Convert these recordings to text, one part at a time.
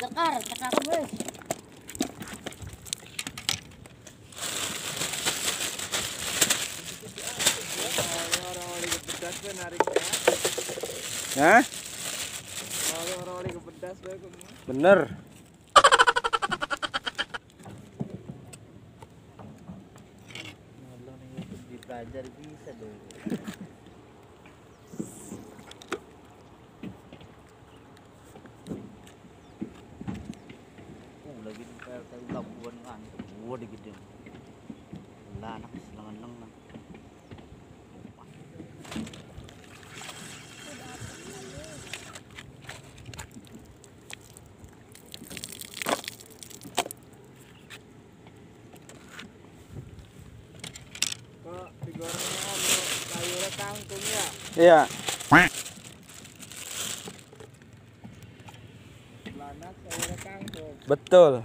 Tekar, tekar wes. Hah? Bener. Belajar bisa dong. Lagi di pelabuhan kan, gua digede. Belanak selengan-lengan. Kok digoreng sayurnya kangkung ya? Iya. Belanak sayurnya kangkung. Betul.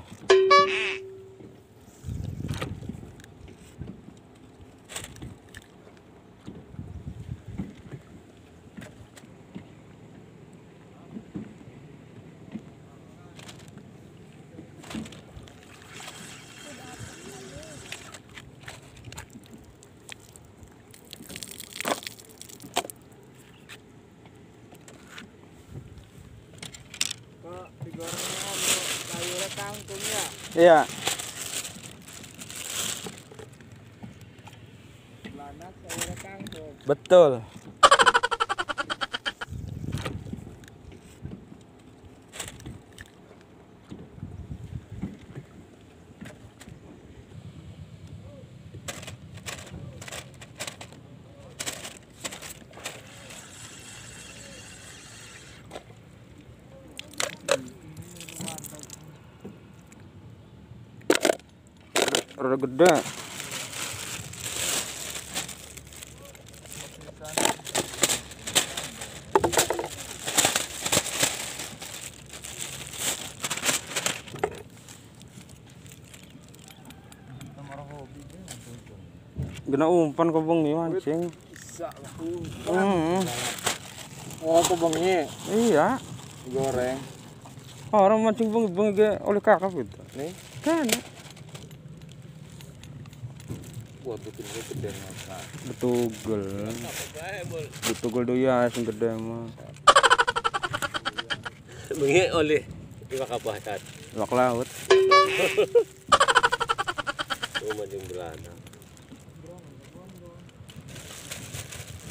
Kok digoreng sayurnya kangkung ya? Iya. Belanak sayurnya kangkung. Betul. Rada gede. Gena umpan kau bengi mancing. Bisa lah umpan. Oh, kok bengi? Iya. Goreng. Orang mancing bengi oleh kakak gitu. Nih. Kan. Wah, betul-betul gede mah. Betugel. Betugel doya sing gede mah. Mengi oleh iwak kabahat. Iwak laut. Oh, mancing belanak.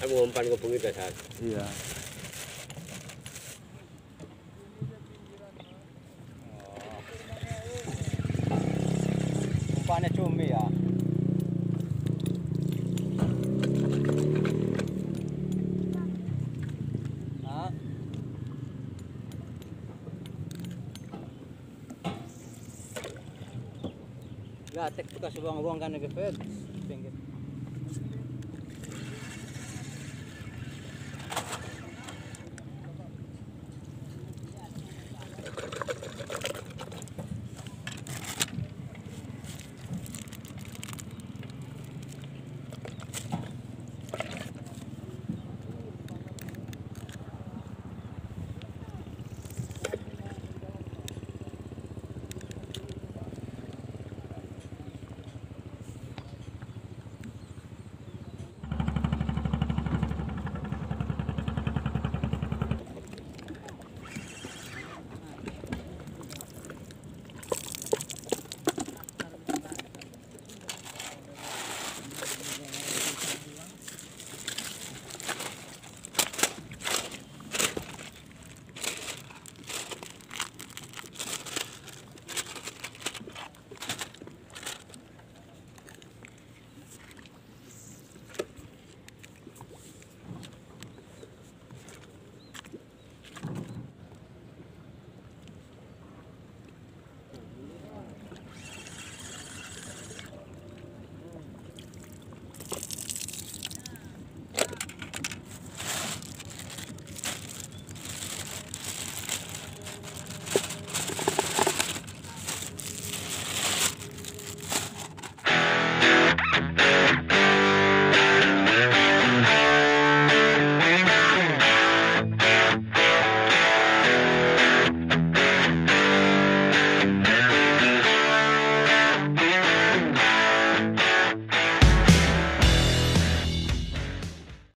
Aku umpan ke pengita saat. Iya. Umpannya cumi ya. Hah? Gatek bekas buang-buang kan ke Fed.